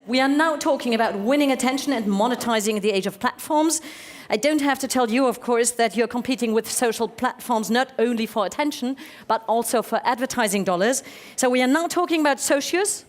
We are now talking about winning attention and monetizing in the age of platforms. I don't have to tell you, of course, that you're competing with social platforms not only for attention, but also for advertising dollars. So we are now talking about Socius.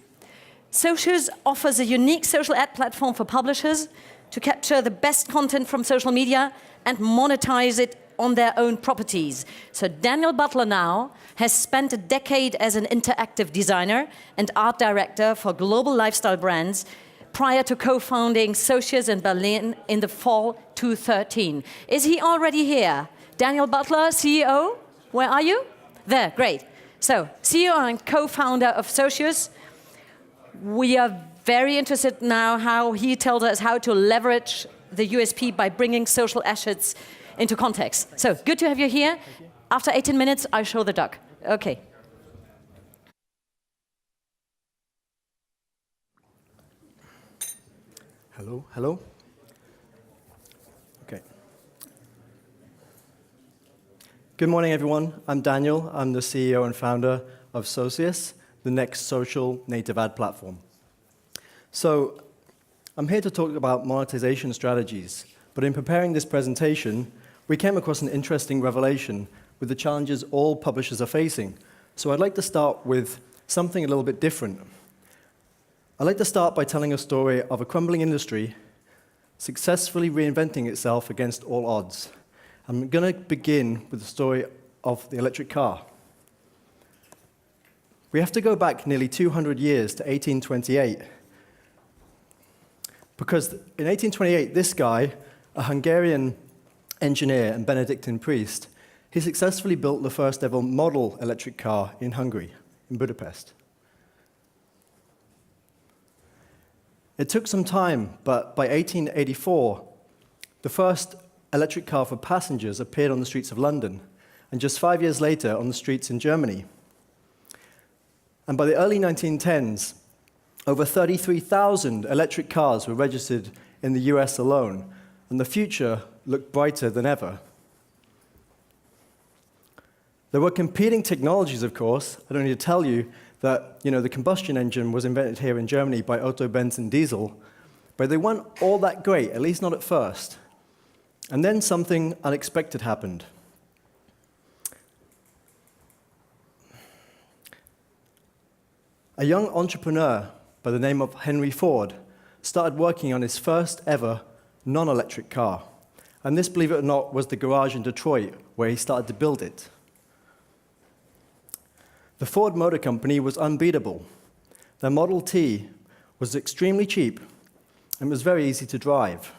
Socius offers a unique social ad platform for publishers to capture the best content from social media and monetize it on their own properties. So Daniel Butler now has spent a decade as an interactive designer and art director for global lifestyle brands prior to co-founding Socius in Berlin in the fall 2013. Is he already here? Daniel Butler, CEO, where are you? There, great. So, CEO and co-founder of Socius. We are very interested now how he tells us how to leverage the USP by bringing social assets into context. So, good to have you here. After 18 minutes, I show the duck. Okay. Hello, hello. Okay. Good morning, everyone. I'm Daniel. I'm the CEO and founder of Socius, the next social native ad platform. So, I'm here to talk about monetization strategies, but in preparing this presentation, we came across an interesting revelation with the challenges all publishers are facing. So I'd like to start with something a little bit different. I'd like to start by telling a story of a crumbling industry successfully reinventing itself against all odds. I'm going to begin with the story of the electric car. We have to go back nearly 200 years to 1828. Because in 1828, this guy, a Hungarian engineer and Benedictine priest, he successfully built the first ever model electric car in Hungary, in Budapest. It took some time, but by 1884, the first electric car for passengers appeared on the streets of London, and just 5 years later on the streets in Germany. And by the early 1910s, over 33,000 electric cars were registered in the US alone, and the future looked brighter than ever. There were competing technologies, of course. I don't need to tell you that the combustion engine was invented here in Germany by Otto Benson Diesel, but they weren't all that great, at least not at first. And then something unexpected happened. A young entrepreneur by the name of Henry Ford started working on his first ever non-electric car. And this, believe it or not, was the garage in Detroit where he started to build it. The Ford Motor Company was unbeatable. Their Model T was extremely cheap and was very easy to drive.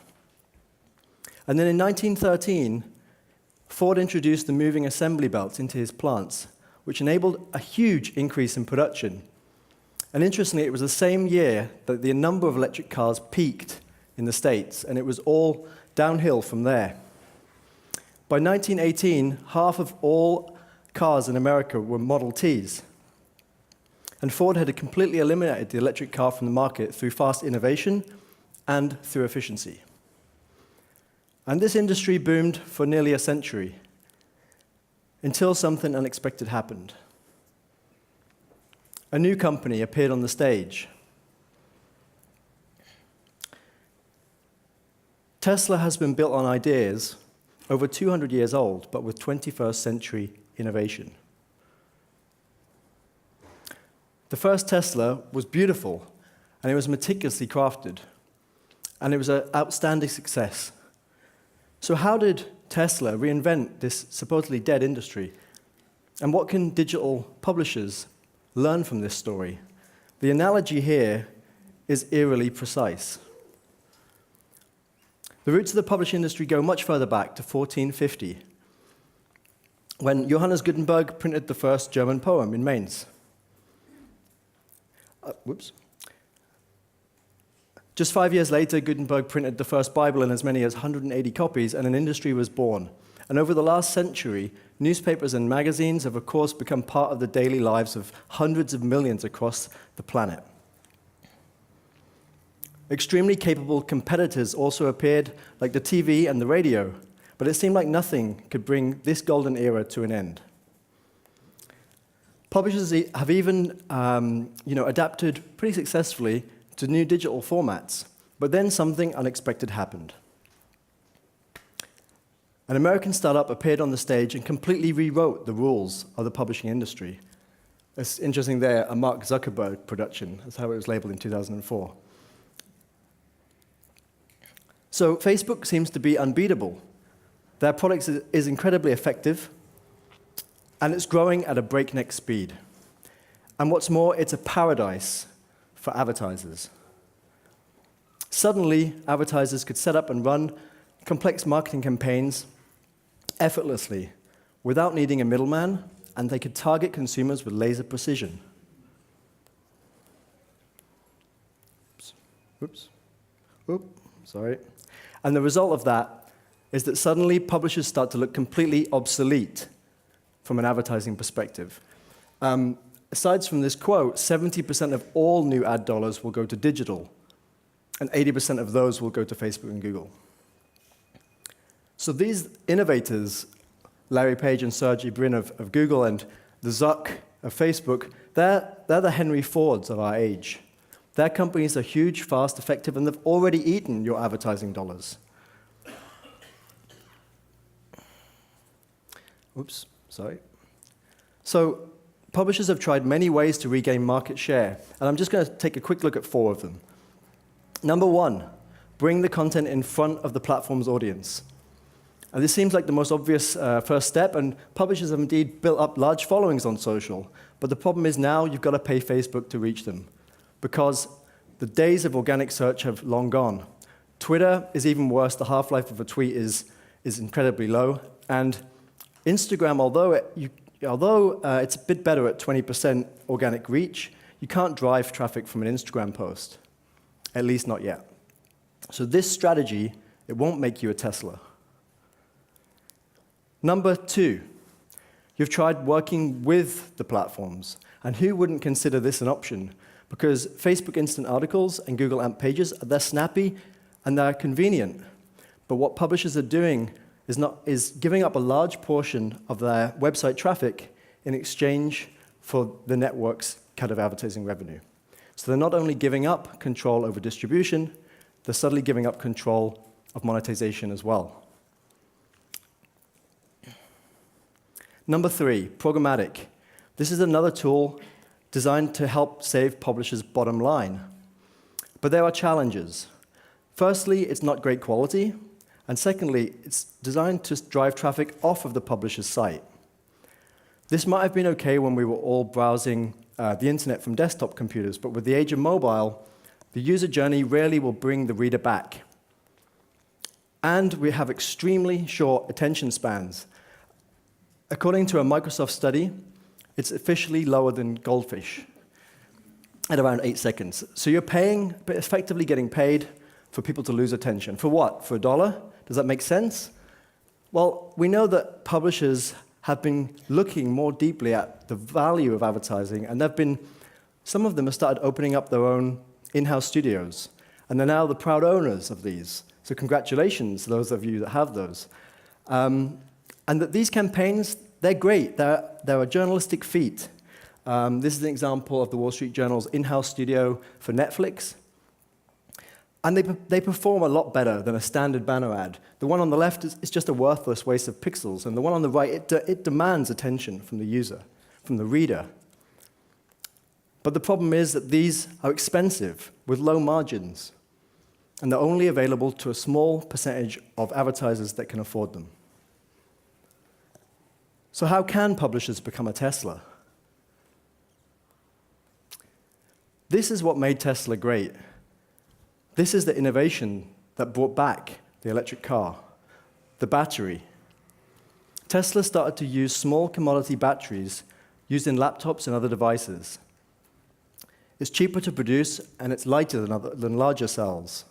And then in 1913, Ford introduced the moving assembly belts into his plants, which enabled a huge increase in production. And interestingly, it was the same year that the number of electric cars peaked in the States, and it was all downhill from there. By 1918, half of all cars in America were Model Ts. And Ford had completely eliminated the electric car from the market through fast innovation and through efficiency. And this industry boomed for nearly a century, until something unexpected happened. A new company appeared on the stage. Tesla has been built on ideas over 200 years old, but with 21st century innovation. The first Tesla was beautiful, and it was meticulously crafted, and it was an outstanding success. So how did Tesla reinvent this supposedly dead industry? And what can digital publishers learn from this story? The analogy here is eerily precise. The roots of the publishing industry go much further back to 1450, when Johannes Gutenberg printed the first German poem in Mainz. Just 5 years later, Gutenberg printed the first Bible in as many as 180 copies, and an industry was born. And over the last century, newspapers and magazines have, of course, become part of the daily lives of hundreds of millions across the planet. Extremely capable competitors also appeared, like the TV and the radio, but it seemed like nothing could bring this golden era to an end. Publishers have even adapted pretty successfully to new digital formats. But then something unexpected happened. An American startup appeared on the stage and completely rewrote the rules of the publishing industry. It's interesting there, a Mark Zuckerberg production. That's how it was labeled in 2004. So Facebook seems to be unbeatable. Their product is incredibly effective, and it's growing at a breakneck speed. And what's more, it's a paradise for advertisers. Suddenly, advertisers could set up and run complex marketing campaigns effortlessly, without needing a middleman, and they could target consumers with laser precision. Oops. Sorry. And the result of that is that suddenly publishers start to look completely obsolete from an advertising perspective. Aside from this quote, 70% of all new ad dollars will go to digital, and 80% of those will go to Facebook and Google. So these innovators, Larry Page and Sergey Brin of Google and the Zuck of Facebook, they're the Henry Fords of our age. Their companies are huge, fast, effective, and they've already eaten your advertising dollars. Oops, sorry. So publishers have tried many ways to regain market share, and I'm just going to take a quick look at 4 of them. Number 1, bring the content in front of the platform's audience. And this seems like the most obvious first step, and publishers have indeed built up large followings on social. But the problem is now you've got to pay Facebook to reach them, because the days of organic search have long gone. Twitter is even worse. The half-life of a tweet is incredibly low. And Instagram, although it's a bit better at 20% organic reach, you can't drive traffic from an Instagram post, at least not yet. So this strategy, it won't make you a Tesla. Number 2, you've tried working with the platforms. And who wouldn't consider this an option? Because Facebook Instant Articles and Google AMP Pages, they're snappy and they're convenient. But what publishers are doing is giving up a large portion of their website traffic in exchange for the network's cut of advertising revenue. So they're not only giving up control over distribution, they're suddenly giving up control of monetization as well. Number 3, Programmatic. This is another tool designed to help save publishers' bottom line. But there are challenges. Firstly, it's not great quality. And secondly, it's designed to drive traffic off of the publisher's site. This might have been okay when we were all browsing the internet from desktop computers, but with the age of mobile, the user journey rarely will bring the reader back. And we have extremely short attention spans. According to a Microsoft study, it's officially lower than goldfish at around 8 seconds. So you're paying, but effectively getting paid for people to lose attention. For what? For $1? Does that make sense? Well, we know that publishers have been looking more deeply at the value of advertising, and some of them have started opening up their own in-house studios, and they're now the proud owners of these. So congratulations to those of you that have those. And that these campaigns, they're great. They're a journalistic feat. This is an example of the Wall Street Journal's in-house studio for Netflix. And they perform a lot better than a standard banner ad. The one on the left is just a worthless waste of pixels, and the one on the right, it demands attention from the user, from the reader. But the problem is that these are expensive, with low margins, and they're only available to a small percentage of advertisers that can afford them. So how can publishers become a Tesla? This is what made Tesla great. This is the innovation that brought back the electric car, the battery. Tesla started to use small commodity batteries used in laptops and other devices. It's cheaper to produce, and it's lighter than larger cells.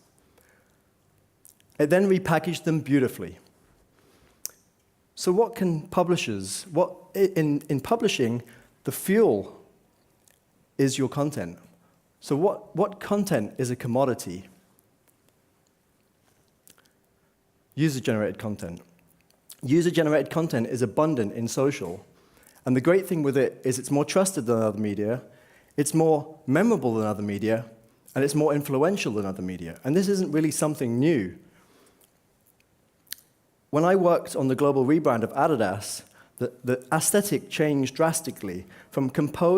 It then repackaged them beautifully. So what can publishers, in publishing, the fuel is your content. So what content is a commodity? User-generated content. User-generated content is abundant in social. And the great thing with it is it's more trusted than other media, it's more memorable than other media, and it's more influential than other media. And this isn't really something new. When I worked on the global rebrand of Adidas, the aesthetic changed drastically from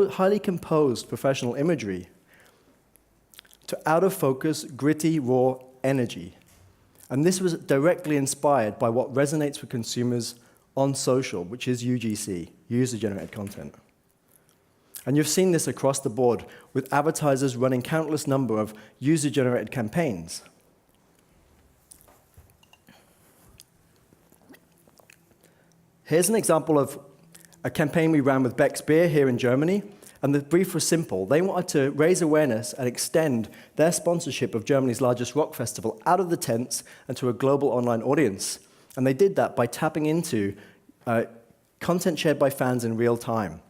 highly composed professional imagery to out-of-focus, gritty, raw energy. And this was directly inspired by what resonates with consumers on social, which is UGC, user-generated content. And you've seen this across the board with advertisers running countless number of user-generated campaigns. Here's an example of a campaign we ran with Beck's Beer here in Germany, and the brief was simple. They wanted to raise awareness and extend their sponsorship of Germany's largest rock festival out of the tents and to a global online audience. And they did that by tapping into content shared by fans in real time.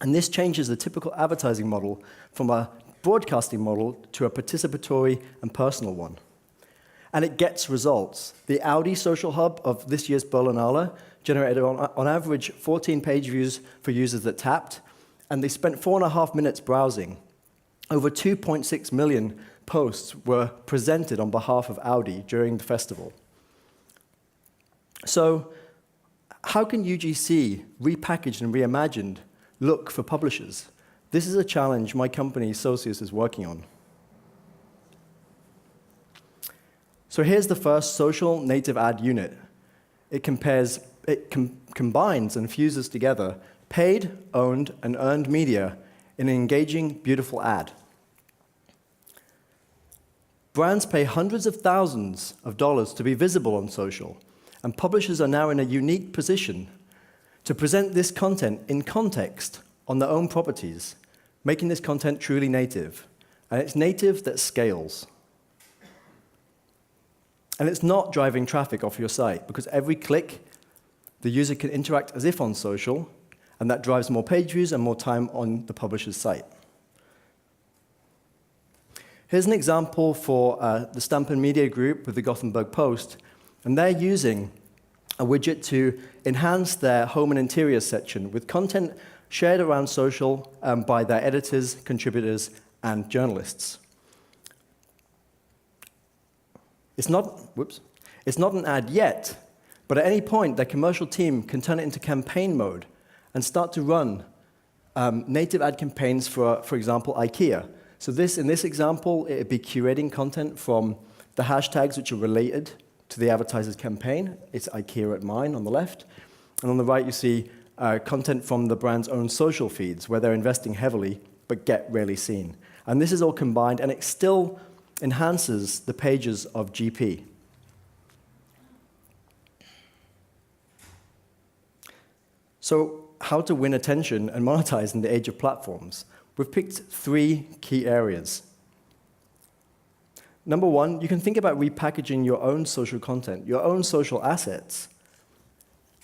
And this changes the typical advertising model from a broadcasting model to a participatory and personal one. And it gets results. The Audi social hub of this year's Berlinale generated on average 14 page views for users that tapped, and they spent 4.5 minutes browsing. Over 2.6 million posts were presented on behalf of Audi during the festival. So how can UGC, repackaged and reimagined, look for publishers? This is a challenge my company, Socius, is working on. So here's the first social native ad unit. It combines and fuses together paid, owned, and earned media in an engaging, beautiful ad. Brands pay hundreds of thousands of dollars to be visible on social, and publishers are now in a unique position to present this content in context on their own properties, making this content truly native. And it's native that scales. And it's not driving traffic off your site, because every click, the user can interact as if on social, and that drives more page views and more time on the publisher's site. Here's an example for the Stampen Media Group with the Gothenburg Post, and they're using a widget to enhance their home and interior section with content shared around social by their editors, contributors, and journalists. It's not an ad yet, but at any point, their commercial team can turn it into campaign mode and start to run native ad campaigns for example, IKEA. So in this example, it would be curating content from the hashtags which are related to the advertiser's campaign. It's IKEA at mine on the left. And on the right, you see content from the brand's own social feeds, where they're investing heavily, but get rarely seen. And this is all combined, and it still enhances the pages of GP. So how to win attention and monetize in the age of platforms? We've picked 3 key areas. Number 1, you can think about repackaging your own social content, your own social assets.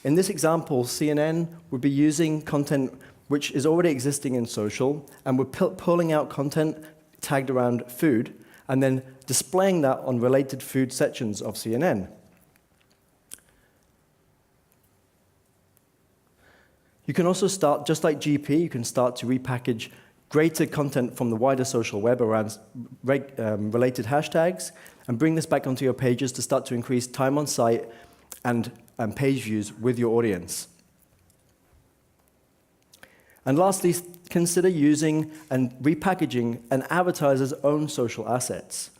In this example, CNN would be using content which is already existing in social, and we're pulling out content tagged around food, and then displaying that on related food sections of CNN. You can also start, just like GP, you can start to repackage greater content from the wider social web around related hashtags, and bring this back onto your pages to start to increase time on site and page views with your audience. And lastly, consider using and repackaging an advertiser's own social assets.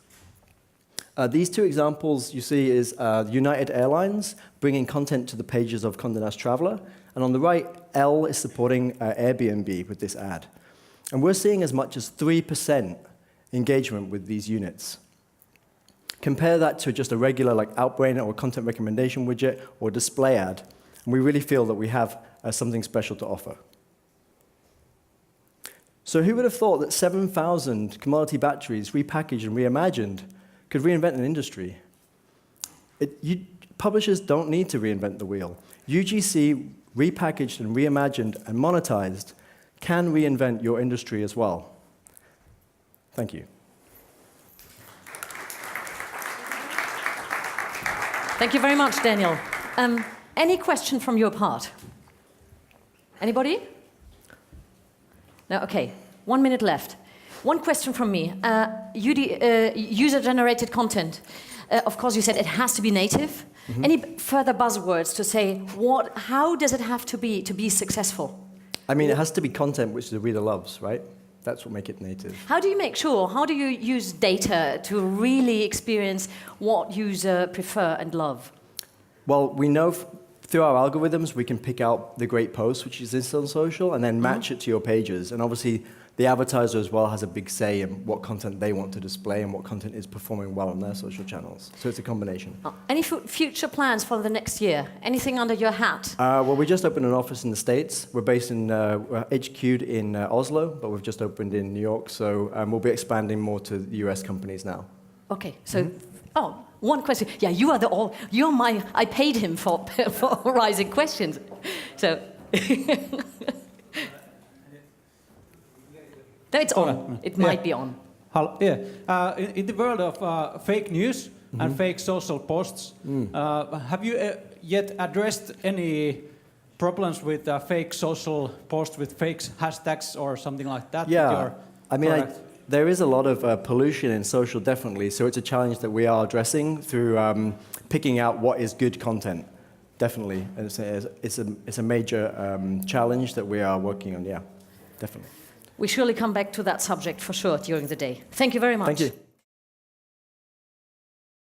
These 2 examples you see is United Airlines bringing content to the pages of Condé Nast Traveler, and on the right, Elle is supporting Airbnb with this ad. And we're seeing as much as 3% engagement with these units. Compare that to just a regular like Outbrain or content recommendation widget or display ad, and we really feel that we have something special to offer. So who would have thought that 7,000 commodity batteries repackaged and reimagined could reinvent an industry? Publishers don't need to reinvent the wheel. UGC, repackaged and reimagined and monetized, can reinvent your industry as well. Thank you. Thank you very much, Daniel. Any question from your part? Anybody? No, okay. 1 minute left. One question from me. User-generated content. Of course, you said it has to be native. Any further buzzwords to say how does it have to be successful? I mean, it has to be content which the reader loves, right? That's what makes it native. How do you make sure? How do you use data to really experience what users prefer and love? Well, we know through our algorithms we can pick out the great posts which exist on social and then match it to your pages. And obviously, the advertiser as well has a big say in what content they want to display and what content is performing well on their social channels. So it's a combination. Any future plans for the next year? Anything under your hat? Well, we just opened an office in the States. We're based in, we're HQ'd in Oslo, but we've just opened in New York. So we'll be expanding more to US companies now. Okay, so, one question. Yeah, I paid him for rising questions. So. No, it's on. It might be on. In the world of fake news and fake social posts, have you yet addressed any problems with fake social posts with fake hashtags or something like that? Yeah, I mean, there is a lot of pollution in social, definitely. So it's a challenge that we are addressing through picking out what is good content, definitely. And it's a major challenge that we are working on. Yeah, definitely. We surely come back to that subject for sure during the day. Thank you very much. Thank you.